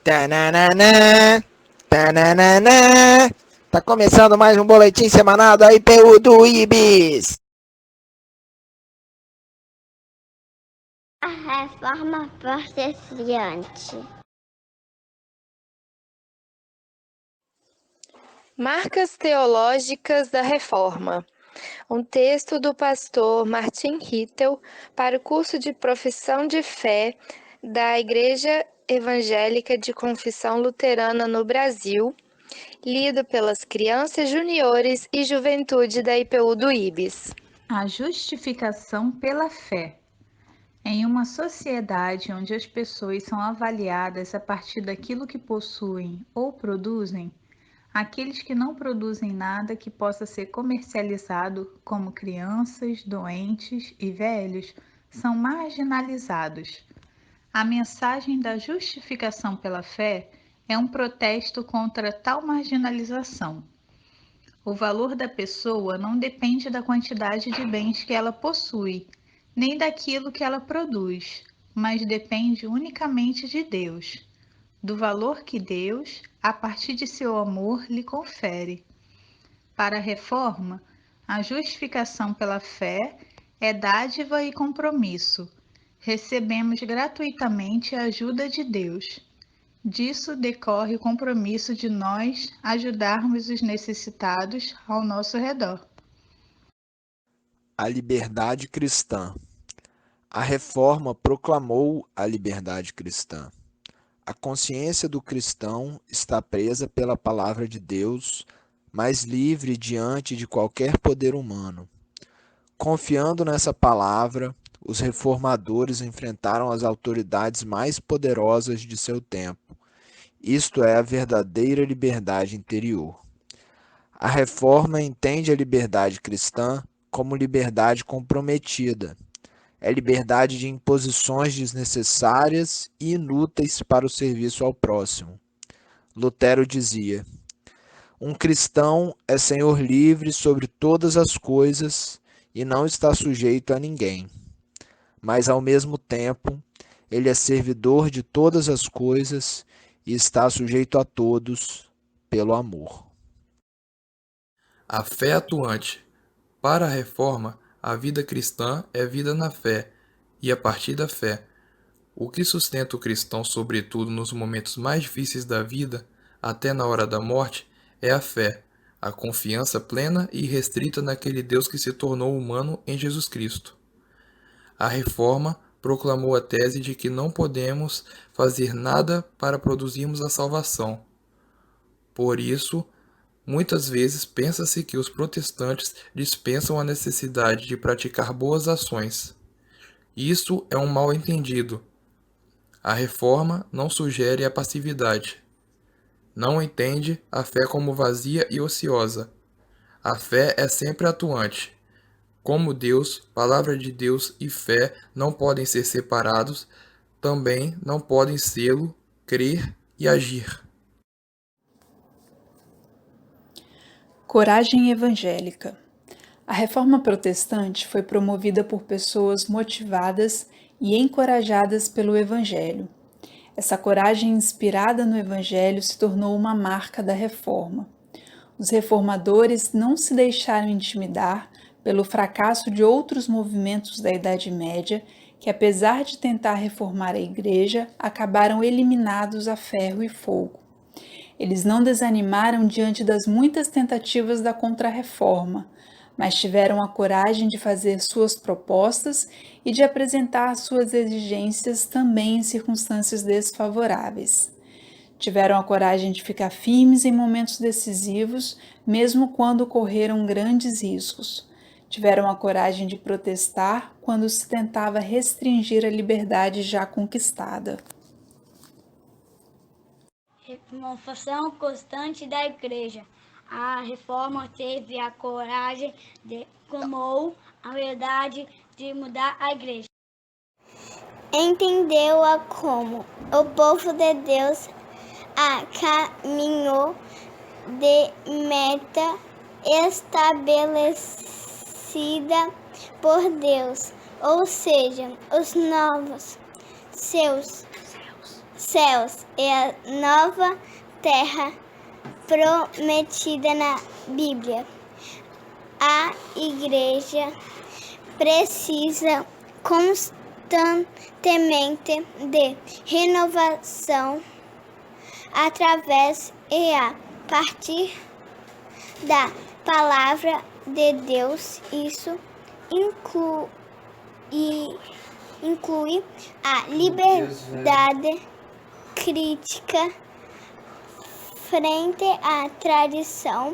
Tananana, tananana. Tá começando mais um boletim semanal da IPU do IBIS. A reforma protestante. Marcas teológicas da Reforma. Um texto do pastor Martin Hittel para o curso de Profissão de Fé da Igreja Evangélica de Confissão Luterana no Brasil, lido pelas crianças juniores e juventude da IPU do IBIS. A justificação pela fé. Em uma sociedade onde as pessoas são avaliadas a partir daquilo que possuem ou produzem, aqueles que não produzem nada que possa ser comercializado, como crianças, doentes e velhos, são marginalizados. A mensagem da justificação pela fé é um protesto contra tal marginalização. O valor da pessoa não depende da quantidade de bens que ela possui, nem daquilo que ela produz, mas depende unicamente de Deus, do valor que Deus, a partir de seu amor, lhe confere. Para a Reforma, a justificação pela fé é dádiva e compromisso. Recebemos gratuitamente a ajuda de Deus. Disso decorre o compromisso de nós ajudarmos os necessitados ao nosso redor. A liberdade cristã. A Reforma proclamou a liberdade cristã. A consciência do cristão está presa pela palavra de Deus, mas livre diante de qualquer poder humano. Confiando nessa palavra, os reformadores enfrentaram as autoridades mais poderosas de seu tempo. Isto é a verdadeira liberdade interior. A Reforma entende a liberdade cristã como liberdade comprometida. É liberdade de imposições desnecessárias e inúteis para o serviço ao próximo. Lutero dizia: um cristão é senhor livre sobre todas as coisas e não está sujeito a ninguém. Mas, ao mesmo tempo, ele é servidor de todas as coisas e está sujeito a todos pelo amor. A fé atuante. Para a Reforma, a vida cristã é vida na fé, e a partir da fé. O que sustenta o cristão, sobretudo nos momentos mais difíceis da vida, até na hora da morte, é a fé, a confiança plena e irrestrita naquele Deus que se tornou humano em Jesus Cristo. A Reforma proclamou a tese de que não podemos fazer nada para produzirmos a salvação. Por isso, muitas vezes pensa-se que os protestantes dispensam a necessidade de praticar boas ações. Isso é um mal-entendido. A Reforma não sugere a passividade. Não entende a fé como vazia e ociosa. A fé é sempre atuante. Como Deus, palavra de Deus e fé não podem ser separados, também não podem sê-lo, crer e agir. Coragem evangélica. A reforma protestante foi promovida por pessoas motivadas e encorajadas pelo Evangelho. Essa coragem inspirada no Evangelho se tornou uma marca da reforma. Os reformadores não se deixaram intimidar pelo fracasso de outros movimentos da Idade Média que, apesar de tentar reformar a Igreja, acabaram eliminados a ferro e fogo. Eles não desanimaram diante das muitas tentativas da Contra-Reforma, mas tiveram a coragem de fazer suas propostas e de apresentar suas exigências também em circunstâncias desfavoráveis. Tiveram a coragem de ficar firmes em momentos decisivos, mesmo quando correram grandes riscos. Tiveram a coragem de protestar quando se tentava restringir a liberdade já conquistada. Renovação constante da Igreja. A Reforma teve a coragem de clamou a verdade de mudar a Igreja. Entendeu-a como o povo de Deus a caminho de meta estabelecida por Deus, ou seja, os novos seus céus e a nova terra prometida na Bíblia. A igreja precisa constantemente de renovação através e a partir da palavra de Deus. Isso inclui a liberdade crítica frente à tradição.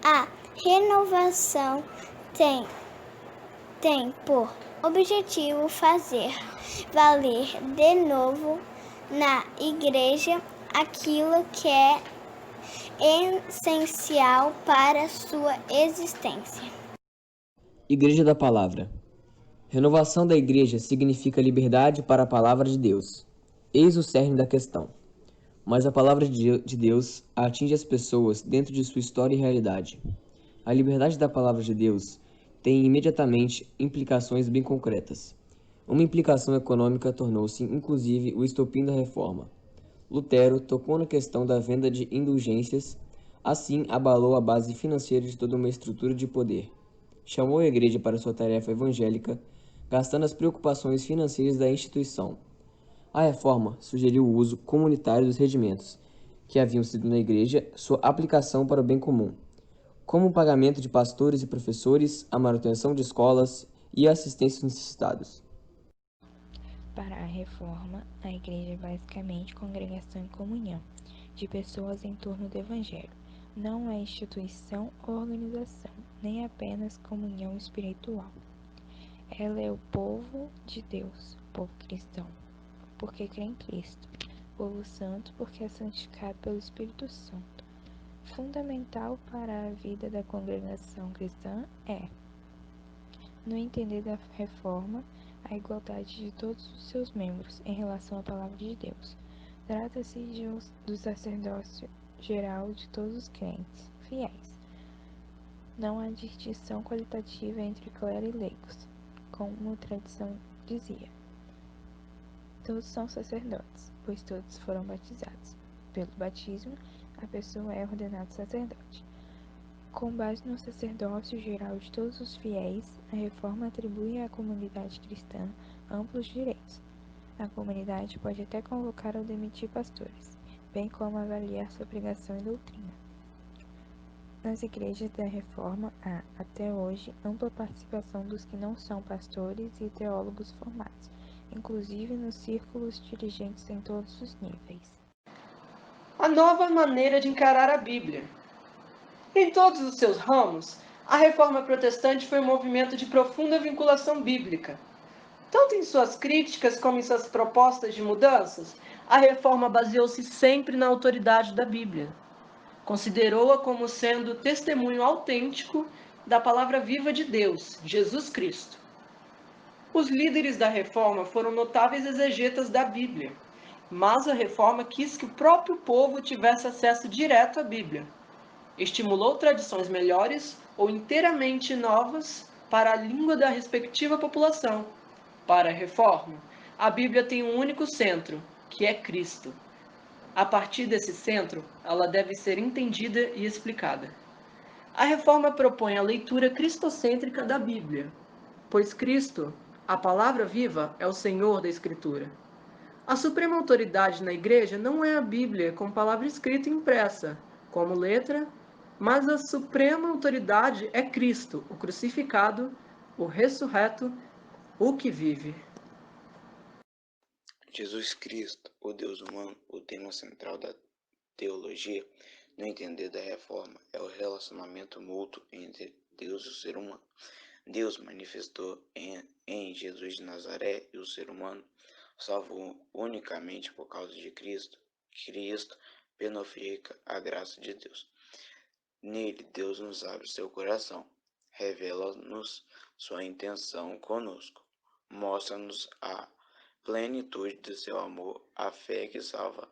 A renovação tem por objetivo fazer valer de novo na igreja aquilo que é essencial para sua existência. Igreja da Palavra. Renovação da igreja significa liberdade para a palavra de Deus. Eis o cerne da questão. Mas a palavra de Deus atinge as pessoas dentro de sua história e realidade. A liberdade da palavra de Deus tem imediatamente implicações bem concretas. Uma implicação econômica tornou-se, inclusive, o estopim da reforma. Lutero tocou na questão da venda de indulgências, assim abalou a base financeira de toda uma estrutura de poder. Chamou a igreja para sua tarefa evangélica, gastando as preocupações financeiras da instituição. A reforma sugeriu o uso comunitário dos rendimentos, que haviam sido na igreja, sua aplicação para o bem comum, como o pagamento de pastores e professores, a manutenção de escolas e a assistência aos necessitados. Para a reforma, a igreja é basicamente congregação e comunhão de pessoas em torno do evangelho. Não é instituição ou organização, nem apenas comunhão espiritual. Ela é o povo de Deus, o povo cristão, porque crê em Cristo, povo santo, porque é santificado pelo Espírito Santo. Fundamental para a vida da congregação cristã é, no entender da reforma, a igualdade de todos os seus membros em relação à palavra de Deus. Trata-se do sacerdócio geral de todos os crentes, fiéis. Não há distinção qualitativa entre clero e leigos, como a tradição dizia. Todos são sacerdotes, pois todos foram batizados. Pelo batismo, a pessoa é ordenada sacerdote. Com base no sacerdócio geral de todos os fiéis, a reforma atribui à comunidade cristã amplos direitos. A comunidade pode até convocar ou demitir pastores, bem como avaliar sua pregação e doutrina. Nas igrejas da reforma há, até hoje, ampla participação dos que não são pastores e teólogos formados, inclusive nos círculos dirigentes em todos os níveis. A nova maneira de encarar a Bíblia. Em todos os seus ramos, a reforma protestante foi um movimento de profunda vinculação bíblica. Tanto em suas críticas como em suas propostas de mudanças, a reforma baseou-se sempre na autoridade da Bíblia. Considerou-a como sendo testemunho autêntico da palavra viva de Deus, Jesus Cristo. Os líderes da reforma foram notáveis exegetas da Bíblia, mas a reforma quis que o próprio povo tivesse acesso direto à Bíblia. Estimulou tradições melhores ou inteiramente novas para a língua da respectiva população. Para a reforma, a Bíblia tem um único centro, que é Cristo. A partir desse centro, ela deve ser entendida e explicada. A reforma propõe a leitura cristocêntrica da Bíblia, pois Cristo, a palavra viva, é o Senhor da Escritura. A suprema autoridade na Igreja não é a Bíblia com palavra escrita e impressa, como letra, mas a suprema autoridade é Cristo, o crucificado, o ressurreto, o que vive. Jesus Cristo, o Deus humano, o tema central da teologia, no entender da reforma, é o relacionamento mútuo entre Deus e o ser humano. Deus manifestou em Jesus de Nazaré e o ser humano salvo unicamente por causa de Cristo. Cristo personifica a graça de Deus. Nele, Deus nos abre seu coração, revela-nos sua intenção conosco, mostra-nos a plenitude de seu amor. A fé que salva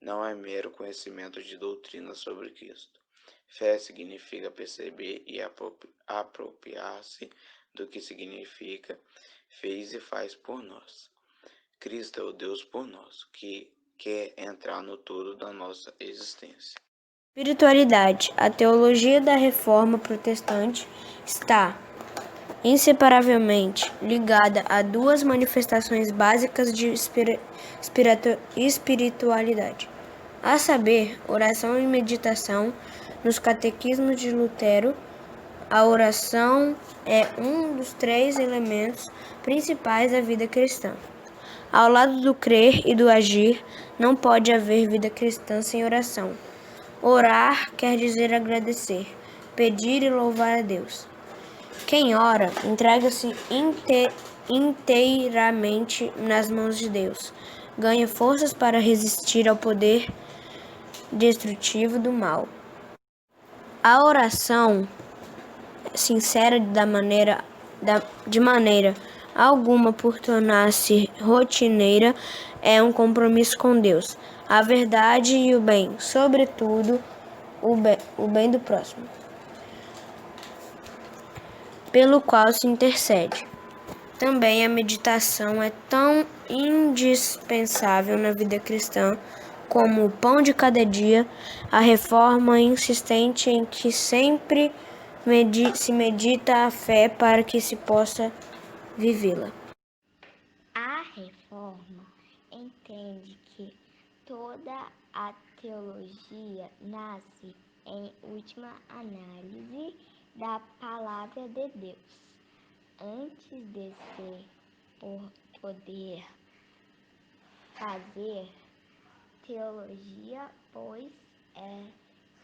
não é mero conhecimento de doutrina sobre Cristo. Fé significa perceber e apropriar-se do que significa, fez e faz por nós. Cristo é o Deus por nós, que quer entrar no todo da nossa existência. Espiritualidade. A teologia da Reforma Protestante está inseparavelmente ligada a duas manifestações básicas de espiritualidade, a saber, oração e meditação. Nos catequismos de Lutero, a oração é um dos 3 elementos principais da vida cristã. Ao lado do crer e do agir, não pode haver vida cristã sem oração. Orar quer dizer agradecer, pedir e louvar a Deus. Quem ora, entrega-se inteiramente nas mãos de Deus, ganha forças para resistir ao poder destrutivo do mal. A oração sincera de maneira alguma por tornar-se rotineira é um compromisso com Deus, a verdade e o bem, sobretudo o bem do próximo, pelo qual se intercede. Também a meditação é tão indispensável na vida cristã como o pão de cada dia. A Reforma insistente em que sempre se medita a fé para que se possa vivê-la. A Reforma entende que toda a teologia nasce, em última análise, da Palavra de Deus. Antes de se poder fazer teologia, pois é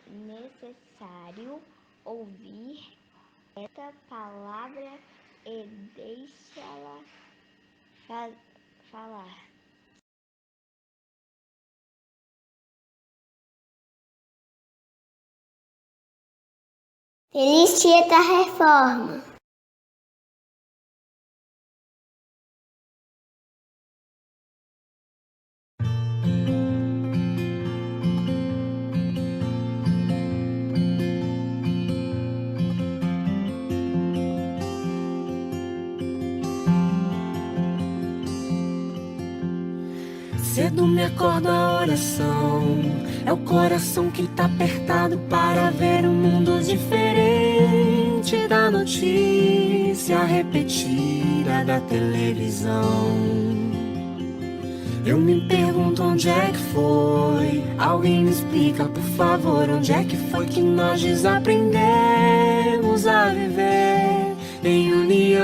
necessário ouvir esta palavra e deixá-la falar. Feliz Dia da Reforma! Cedo me acordo a oração, é o coração que tá apertado para ver um mundo diferente da notícia repetida da televisão. Eu me pergunto onde é que foi, alguém me explica por favor, onde é que foi que nós desaprendemos a viver em união.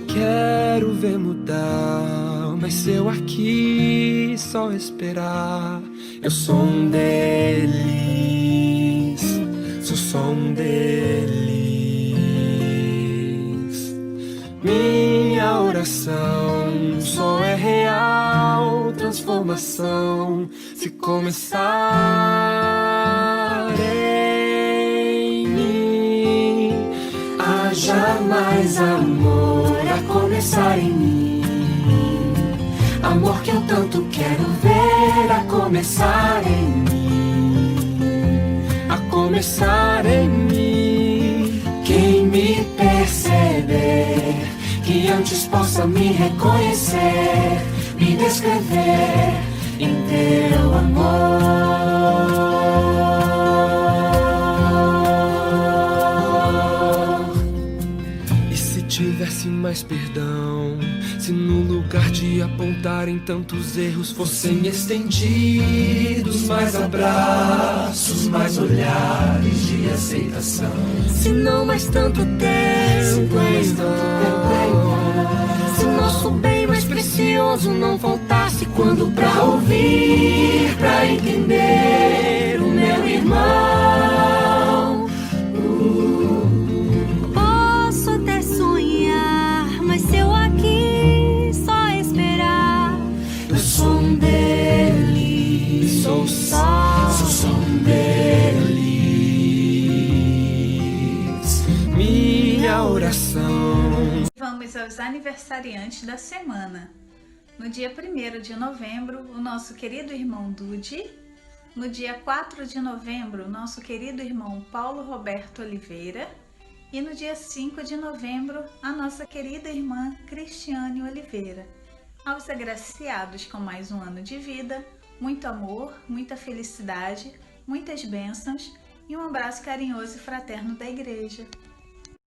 Quero ver mudar, mas se eu aqui só esperar, eu sou um deles, sou só um deles. Minha oração só é real transformação se começar em mim. Haja mais amor a começar em mim, amor que eu tanto quero ver a começar em mim, a começar em mim. Quem me perceber, que antes possa me reconhecer, me descrever em teu amor. E se tivesse mais perdão, se no lugar de apontarem tantos erros fossem estendidos mais abraços, mais olhares de aceitação, se não mais tanto tempo em vão, se nosso bem mais precioso não faltasse quando pra ouvir, pra entender o meu irmão. Posso até sonhar, mas se eu aqui só esperar, eu sou um deles, sou um deles. Minha oração. Vamos aos aniversariantes da semana. No dia 1º de novembro, o nosso querido irmão Dude. No dia 4 de novembro, o nosso querido irmão Paulo Roberto Oliveira. E no dia 5 de novembro, a nossa querida irmã Cristiane Oliveira. Aos agraciados com mais um ano de vida, muito amor, muita felicidade, muitas bênçãos e um abraço carinhoso e fraterno da igreja.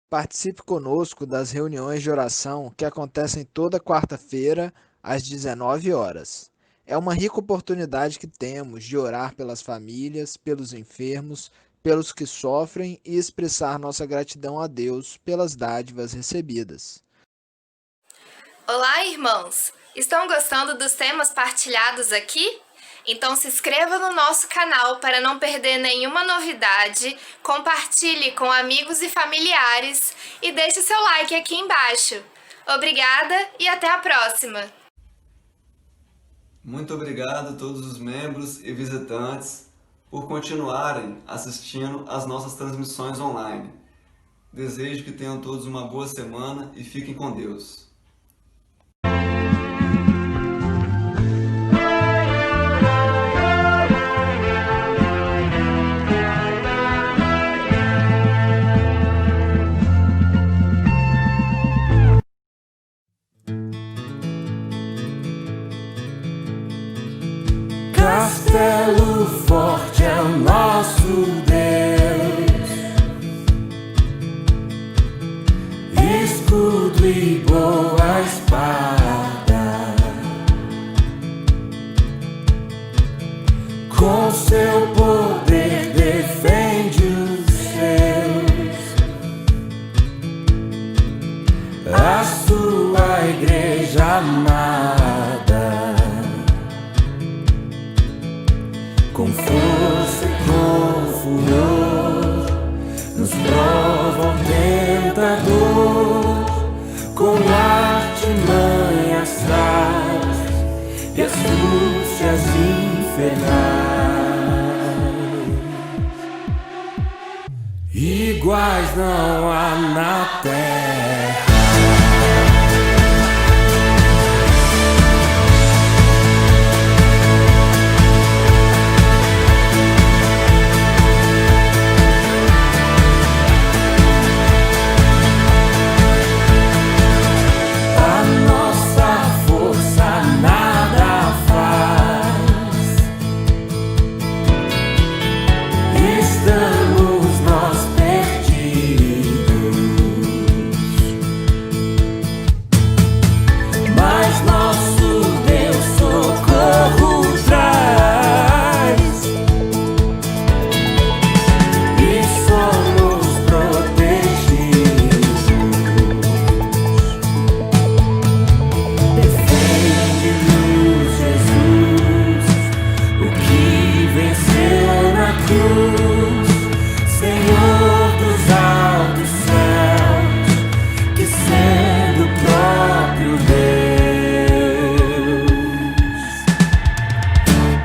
Participe conosco das reuniões de oração que acontecem toda quarta-feira, às 19 horas. É uma rica oportunidade que temos de orar pelas famílias, pelos enfermos, pelos que sofrem e expressar nossa gratidão a Deus pelas dádivas recebidas. Olá, irmãos! Estão gostando dos temas partilhados aqui? Então se inscreva no nosso canal para não perder nenhuma novidade, compartilhe com amigos e familiares e deixe seu like aqui embaixo. Obrigada e até a próxima! Muito obrigado a todos os membros e visitantes por continuarem assistindo às nossas transmissões online. Desejo que tenham todos uma boa semana e fiquem com Deus. Castelo forte é o nosso Deus, escudo e boa espada, com seu poder defende os seus, a sua igreja amada. Com força e com furor, nos prova o tentador, com artimanhas sais e astúcias infernais, iguais não há na terra.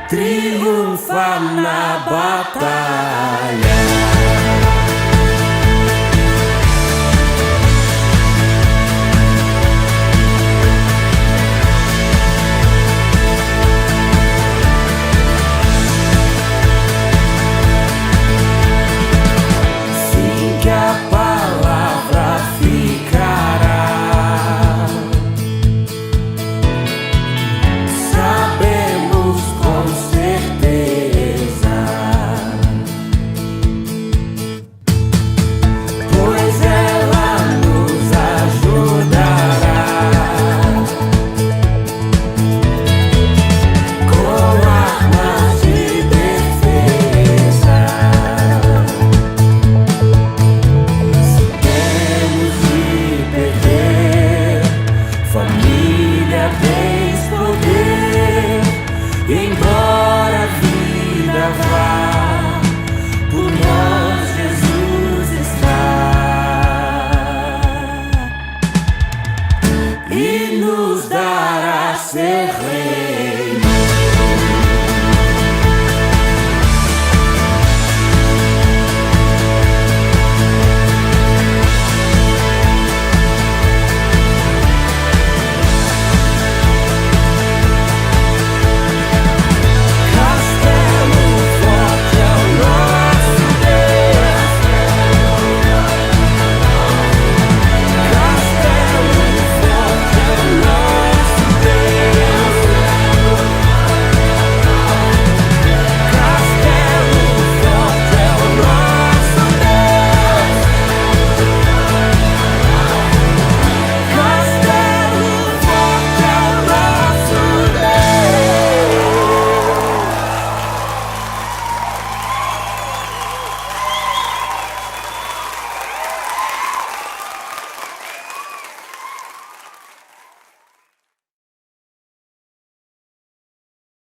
Triunfa na batalha. Sim, que a palavra ficará. Sabemos com certeza, pois ela nos ajudará com armas de defesa. Se temos de perder, família tens poder. Embora a vida vá